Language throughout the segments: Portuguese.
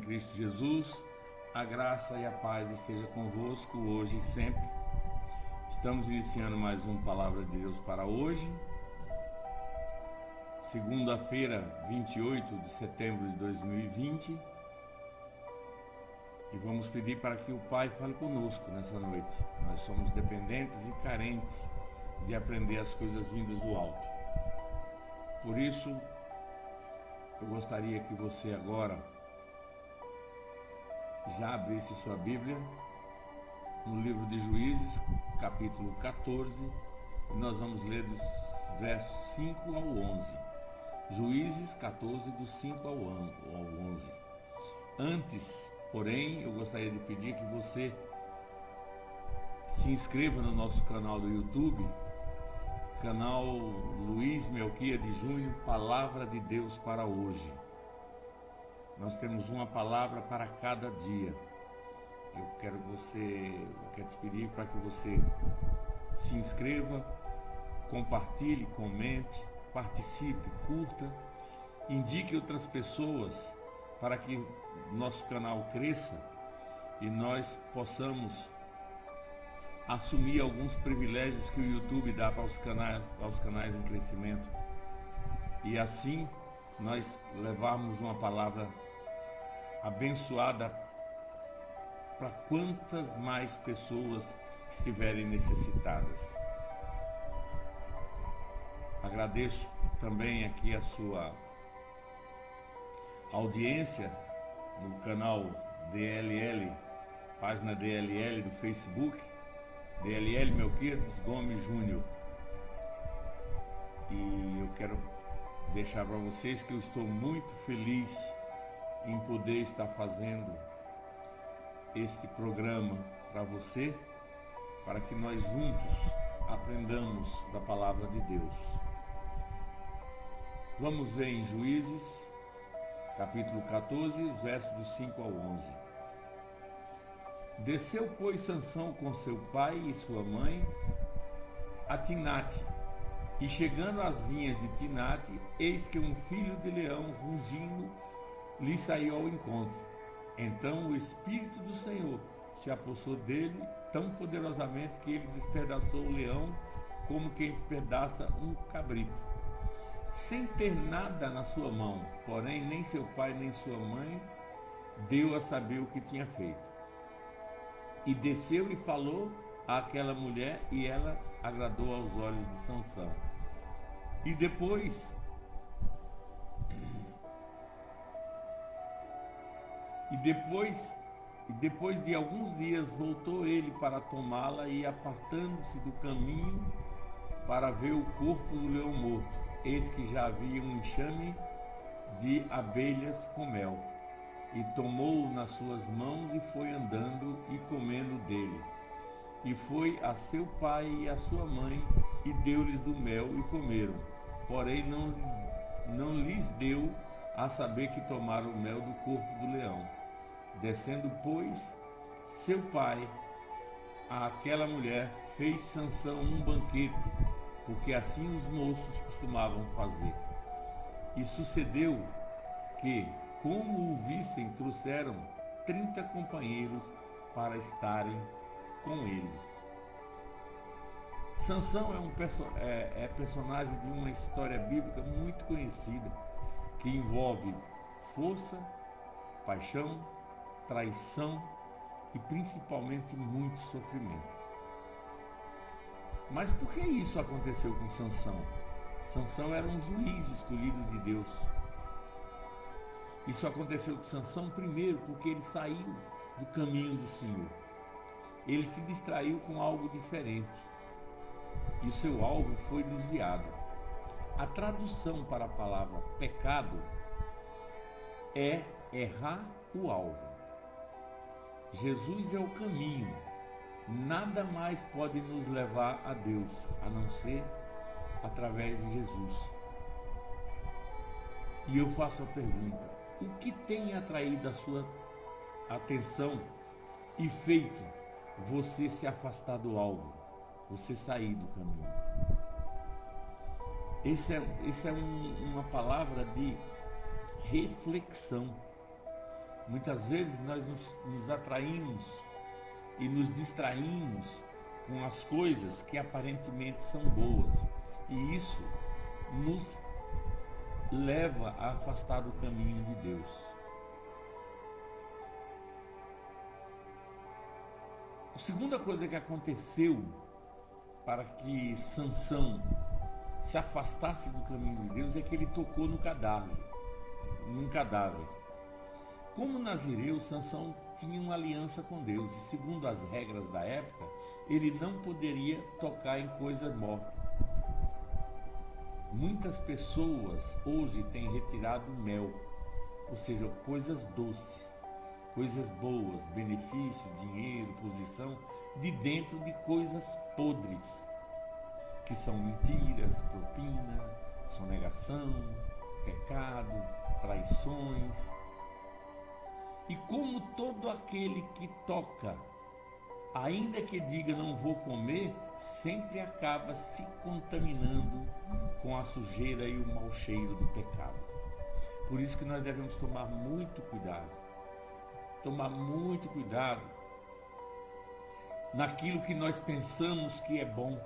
Cristo Jesus, a graça e a paz esteja convosco hoje e sempre. Estamos iniciando mais uma Palavra de Deus para hoje, segunda-feira, 28 de setembro de 2020. E vamos pedir para que o Pai fale conosco nessa noite. Nós somos dependentes e carentes de aprender as coisas vindas do alto. Por isso, eu gostaria que você agora já abrisse sua Bíblia no livro de Juízes, capítulo 14, e nós vamos ler dos versos 5 ao 11. Juízes 14, do 5 ao 11. Antes, porém, eu gostaria de pedir que você se inscreva no nosso canal do YouTube, canal Luiz Melquiades Júnior, Palavra de Deus para hoje. Nós temos uma palavra para cada dia. Eu quero te pedir para que você se inscreva, compartilhe, comente, participe, curta, indique outras pessoas para que nosso canal cresça e nós possamos assumir alguns privilégios que o YouTube dá para os canais em crescimento e assim nós levarmos uma palavra abençoada para quantas mais pessoas estiverem necessitadas. Agradeço também aqui a sua audiência no canal DLL, página DLL do Facebook, DLL Melquiades Gomes Júnior. E eu quero deixar para vocês que eu estou muito feliz em poder estar fazendo este programa para você, para que nós juntos aprendamos da palavra de Deus. Vamos ver em Juízes, capítulo 14, versos do 5 ao 11. Desceu, pois, Sansão com seu pai e sua mãe a Tinate, e chegando às vinhas de Tinate, eis que um filho de leão rugindo lhe saiu ao encontro. Então o Espírito do Senhor se apossou dele tão poderosamente que ele despedaçou o leão como quem despedaça um cabrito, sem ter nada na sua mão. Porém nem seu pai nem sua mãe deu a saber o que tinha feito. E desceu e falou àquela mulher, e ela agradou aos olhos de Sansão. E depois de alguns dias voltou ele para tomá-la, e apartando-se do caminho para ver o corpo do leão morto, eis que já havia um enxame de abelhas com mel, e tomou-o nas suas mãos e foi andando e comendo dele. E foi a seu pai e a sua mãe e deu-lhes do mel e comeram. Porém não lhes deu a saber que tomaram o mel do corpo do leão. Descendo, pois, seu pai àquela mulher, fez Sansão um banquete, porque assim os moços costumavam fazer. E sucedeu que, como o vissem, trouxeram 30 companheiros para estarem com ele. Sansão é personagem de uma história bíblica muito conhecida, que envolve força, paixão, traição e principalmente muito sofrimento. Mas por que isso aconteceu com Sansão? Sansão era um juiz escolhido de Deus. Isso aconteceu com Sansão primeiro porque ele saiu do caminho do Senhor. Ele se distraiu com algo diferente e o seu alvo foi desviado. A tradução para a palavra pecado é errar o alvo. Jesus é o caminho. Nada mais pode nos levar a Deus, a não ser através de Jesus. E eu faço a pergunta: o que tem atraído a sua atenção e feito você se afastar do alvo, você sair do caminho? Essa é uma palavra de reflexão. Muitas vezes nós nos atraímos e nos distraímos com as coisas que aparentemente são boas, e isso nos leva a afastar do caminho de Deus. A segunda coisa que aconteceu para que Sansão se afastasse do caminho de Deus é que ele tocou num cadáver. Como nazireu, Sansão tinha uma aliança com Deus e, segundo as regras da época, ele não poderia tocar em coisa morta. Muitas pessoas hoje têm retirado mel, ou seja, coisas doces, coisas boas, benefício, dinheiro, posição, de dentro de coisas podres, que são mentiras, propina, sonegação, pecado, traições. E como todo aquele que toca, ainda que diga não vou comer, sempre acaba se contaminando com a sujeira e o mau cheiro do pecado. Por isso que nós devemos tomar muito cuidado naquilo que nós pensamos que é bom.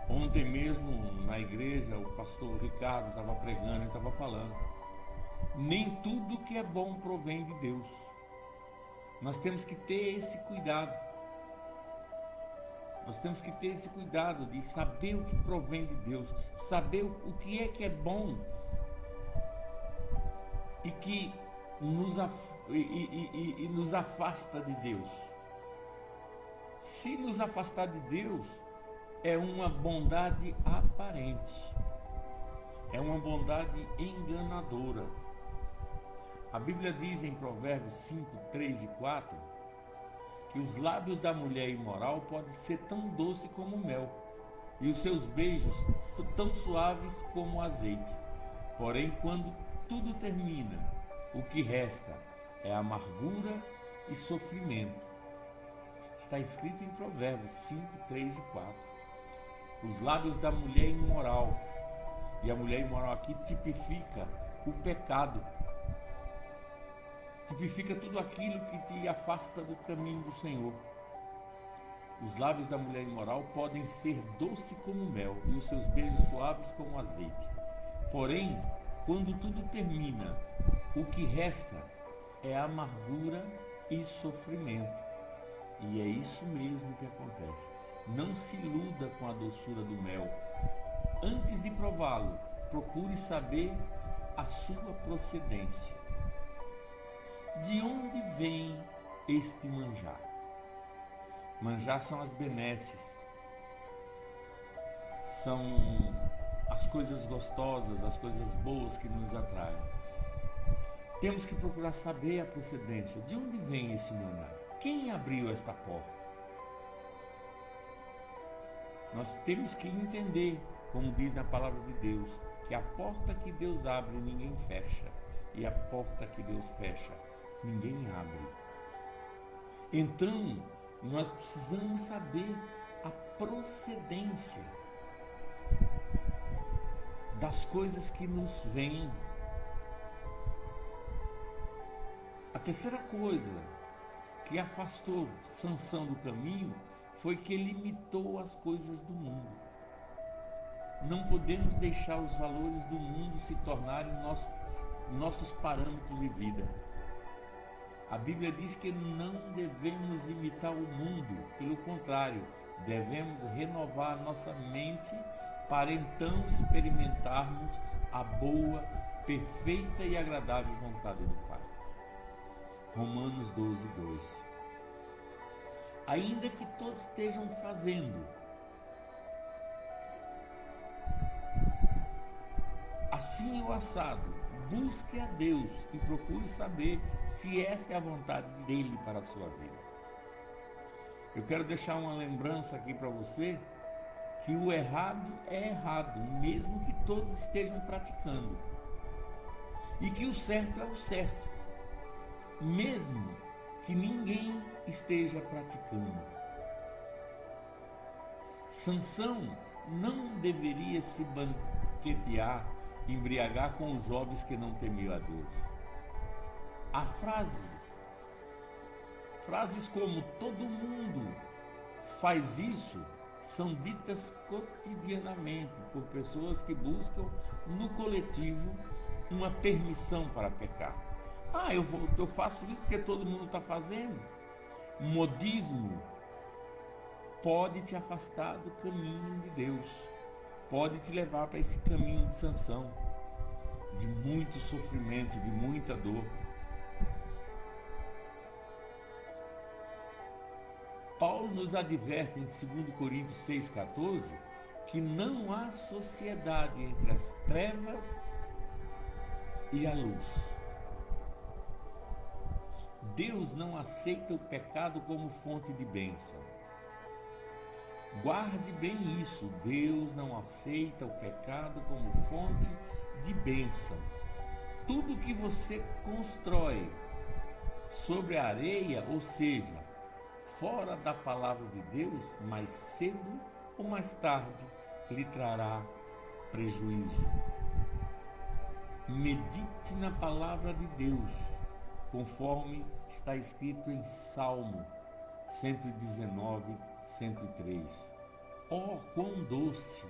Ontem mesmo na igreja o pastor Ricardo estava pregando e estava falando: nem tudo que é bom provém de Deus. Nós temos que ter esse cuidado. Nós temos que ter esse cuidado de saber o que provém de Deus, saber o que é bom e que nos afasta de Deus. Se nos afastar de Deus, é uma bondade aparente, é uma bondade enganadora. A Bíblia diz em Provérbios 5, 3 e 4 que os lábios da mulher imoral podem ser tão doces como o mel, e os seus beijos tão suaves como o azeite. Porém, quando tudo termina, o que resta é amargura e sofrimento. Está escrito em Provérbios 5, 3 e 4. Os lábios da mulher imoral, e a mulher imoral aqui tipifica o pecado, tipifica tudo aquilo que te afasta do caminho do Senhor. Os lábios da mulher imoral podem ser doce como mel e os seus beijos suaves como azeite. Porém, quando tudo termina, o que resta é amargura e sofrimento. E é isso mesmo que acontece. Não se iluda com a doçura do mel. Antes de prová-lo, procure saber a sua procedência. De onde vem este manjar? Manjar são as benesses, são as coisas gostosas, as coisas boas que nos atraem. Temos que procurar saber a procedência. De onde vem esse manjar? Quem abriu esta porta? Nós temos que entender, como diz na palavra de Deus, que a porta que Deus abre ninguém fecha, e a porta que Deus fecha ninguém abre. Então, nós precisamos saber a procedência das coisas que nos vêm. A terceira coisa que afastou Sansão do caminho foi que ele imitou as coisas do mundo. Não podemos deixar os valores do mundo se tornarem nossos parâmetros de vida. A Bíblia diz que não devemos imitar o mundo, pelo contrário, devemos renovar a nossa mente para então experimentarmos a boa, perfeita e agradável vontade do Pai. Romanos 12, 2. Ainda que todos estejam fazendo assim ou assado, busque a Deus e procure saber se esta é a vontade dele para a sua vida. Eu quero deixar uma lembrança aqui para você que o errado é errado, mesmo que todos estejam praticando, e que o certo é o certo, mesmo que ninguém esteja praticando. Sansão não deveria se banquetear, embriagar com os jovens que não temiam a Deus. Há frases como todo mundo faz isso, são ditas cotidianamente por pessoas que buscam no coletivo uma permissão para pecar. Eu faço isso porque todo mundo está fazendo. Modismo pode te afastar do caminho de Deus, pode te levar para esse caminho de Sansão, de muito sofrimento, de muita dor. Paulo nos adverte em 2 Coríntios 6,14 que não há sociedade entre as trevas e a luz. Deus não aceita o pecado como fonte de bênção. Guarde bem isso, Deus não aceita o pecado como fonte de bênção. Tudo que você constrói sobre a areia, ou seja, fora da palavra de Deus, mais cedo ou mais tarde lhe trará prejuízo. Medite na palavra de Deus, conforme está escrito em Salmo 119, 103. Oh, quão doce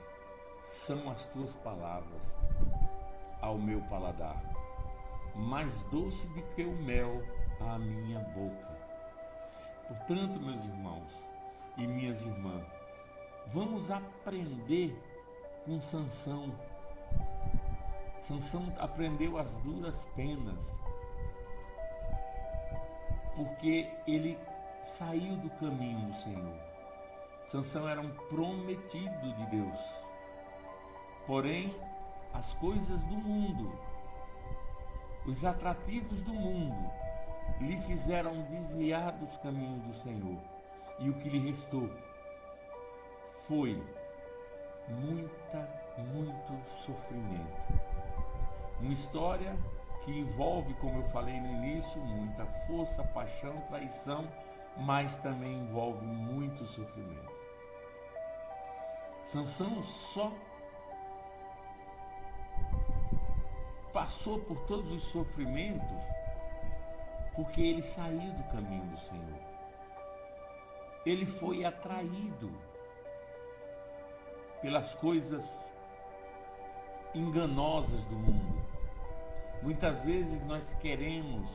são as tuas palavras ao meu paladar, mais doce do que o mel à minha boca. Portanto, meus irmãos e minhas irmãs, vamos aprender com Sansão. Sansão aprendeu as duras penas, porque ele saiu do caminho do Senhor. Sansão era um prometido de Deus. Porém, as coisas do mundo, os atrativos do mundo, lhe fizeram desviar dos caminhos do Senhor. E o que lhe restou foi muito sofrimento. Uma história que envolve, como eu falei no início, muita força, paixão, traição, mas também envolve muito sofrimento. Sansão só passou por todos os sofrimentos porque ele saiu do caminho do Senhor. Ele foi atraído pelas coisas enganosas do mundo. Muitas vezes nós queremos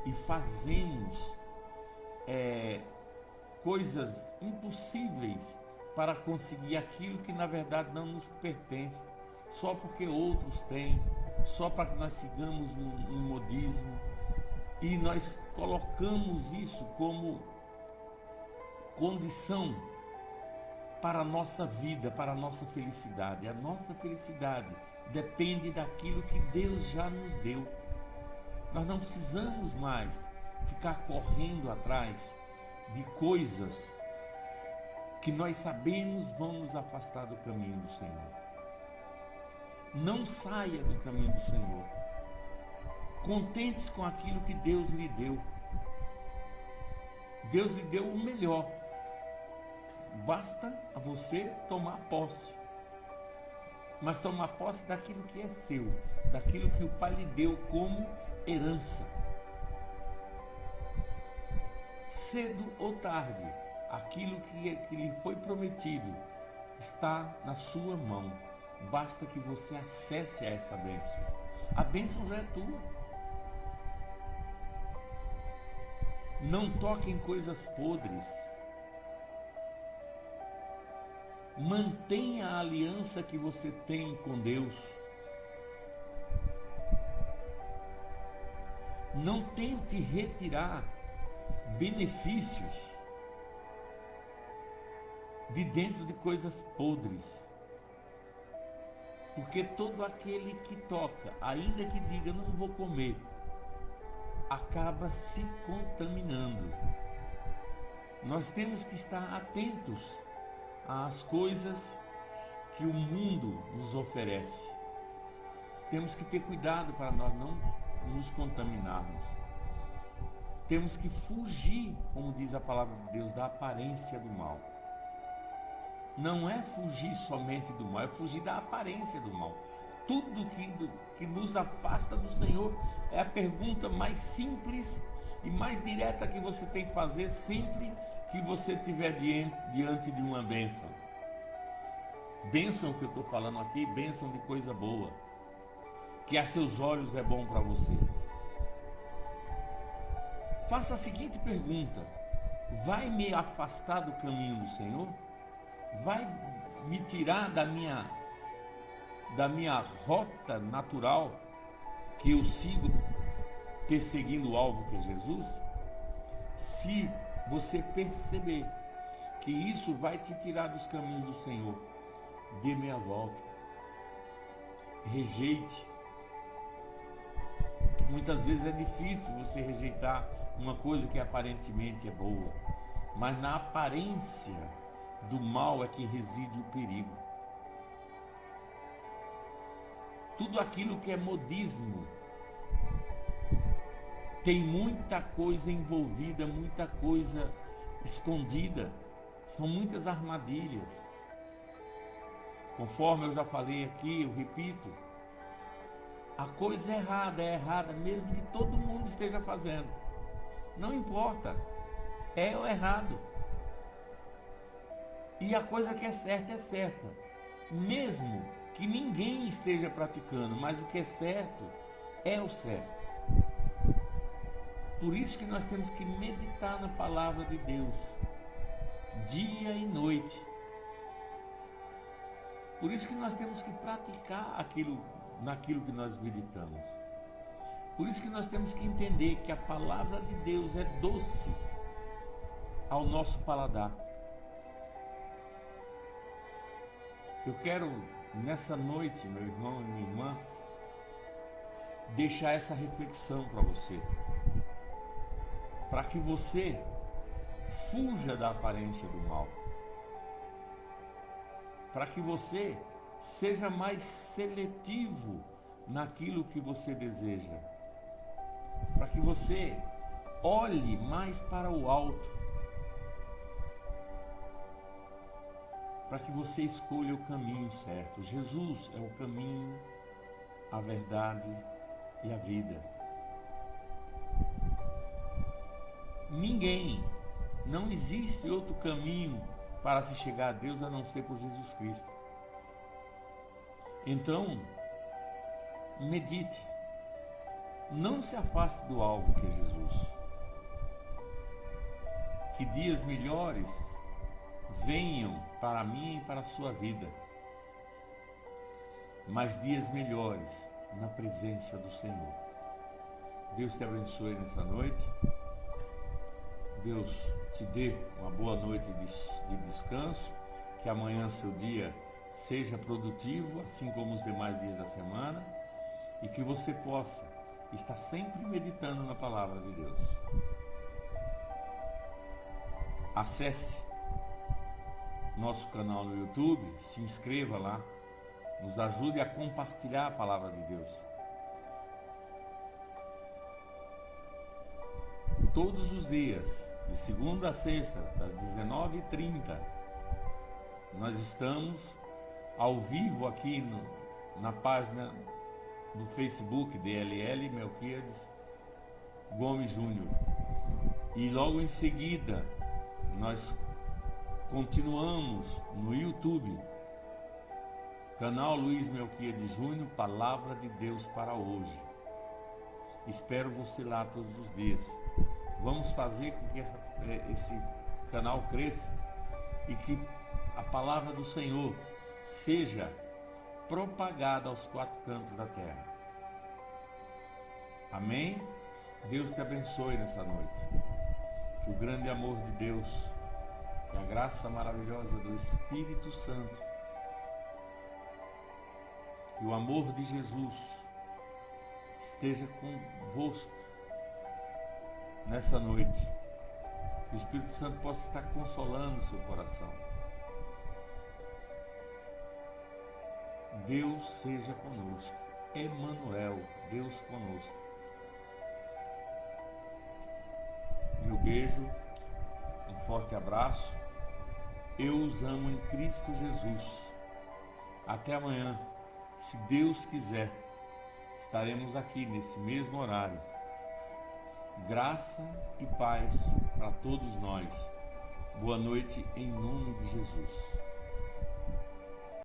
e fazemos coisas impossíveis para conseguir aquilo que na verdade não nos pertence, só porque outros têm, só para que nós sigamos um modismo, e nós colocamos isso como condição para a nossa vida, para a nossa felicidade. A nossa felicidade depende daquilo que Deus já nos deu. Nós não precisamos mais ficar correndo atrás de coisas que nós sabemos vão nos afastar do caminho do Senhor. Não saia do caminho do Senhor. Contente-se com aquilo que Deus lhe deu. Deus lhe deu o melhor. Basta a você tomar posse. Mas tomar posse daquilo que é seu, daquilo que o Pai lhe deu como herança. Cedo ou tarde, aquilo que lhe foi prometido está na sua mão. Basta que você acesse a essa bênção. A bênção já é tua. Não toque em coisas podres. Mantenha a aliança que você tem com Deus. Não tente retirar benefícios de dentro de coisas podres. Porque todo aquele que toca, ainda que diga não vou comer, acaba se contaminando. Nós temos que estar atentos às coisas que o mundo nos oferece. Temos que ter cuidado para nós não nos contaminarmos. Temos que fugir, como diz a palavra de Deus, da aparência do mal. Não é fugir somente do mal, é fugir da aparência do mal. Tudo que nos afasta do Senhor é a pergunta mais simples e mais direta que você tem que fazer sempre que você estiver diante de uma bênção. Bênção que eu estou falando aqui, bênção de coisa boa, que a seus olhos é bom para você. Faça a seguinte pergunta: vai me afastar do caminho do Senhor? Vai me tirar da minha rota natural que eu sigo perseguindo o alvo que é Jesus? Se você perceber que isso vai te tirar dos caminhos do Senhor, dê meia volta, rejeite. Muitas vezes é difícil você rejeitar uma coisa que aparentemente é boa, mas na aparência do mal é que reside o perigo. Tudo aquilo que é modismo tem muita coisa envolvida, muita coisa escondida, são muitas armadilhas. Conforme eu já falei aqui, eu repito, a coisa é errada mesmo que todo mundo esteja fazendo. Não importa, é ou errado. E a coisa que é certa, mesmo que ninguém esteja praticando, mas o que é certo é o certo. Por isso que nós temos que meditar na palavra de Deus, dia e noite. Por isso que nós temos que praticar naquilo que nós meditamos. Por isso que nós temos que entender que a palavra de Deus é doce ao nosso paladar. Eu quero, nessa noite, meu irmão e minha irmã, deixar essa reflexão para você, para que você fuja da aparência do mal, para que você seja mais seletivo naquilo que você deseja, para que você olhe mais para o alto, para que você escolha o caminho certo. Jesus é o caminho, a verdade e a vida. Não existe outro caminho para se chegar a Deus a não ser por Jesus Cristo. Então, medite, não se afaste do alvo que é Jesus. Que dias melhores venham para mim e para a sua vida, mas dias melhores na presença do Senhor. Deus te abençoe nessa noite. Deus te dê uma boa noite de descanso, que amanhã seu dia seja produtivo, assim como os demais dias da semana, e que você possa estar sempre meditando na palavra de Deus. Acesse nosso canal no YouTube, se inscreva lá, nos ajude a compartilhar a palavra de Deus. Todos os dias, de segunda a sexta, das 19h30, nós estamos ao vivo aqui na página do Facebook DLL Melquiades Gomes Júnior. E logo em seguida, nós continuamos no YouTube, canal Luiz Melquiades Júnior, Palavra de Deus para hoje. Espero você lá todos os dias. Vamos fazer com que esse canal cresça e que a palavra do Senhor seja propagada aos quatro cantos da terra. Amém? Deus te abençoe nessa noite. Que o grande amor de Deus, que a graça maravilhosa do Espírito Santo, que o amor de Jesus esteja convosco nessa noite. Que o Espírito Santo possa estar consolando o seu coração. Deus seja conosco. Emmanuel, Deus conosco. Meu beijo, um forte abraço. Eu os amo em Cristo Jesus. Até amanhã, se Deus quiser, estaremos aqui nesse mesmo horário. Graça e paz para todos nós. Boa noite em nome de Jesus.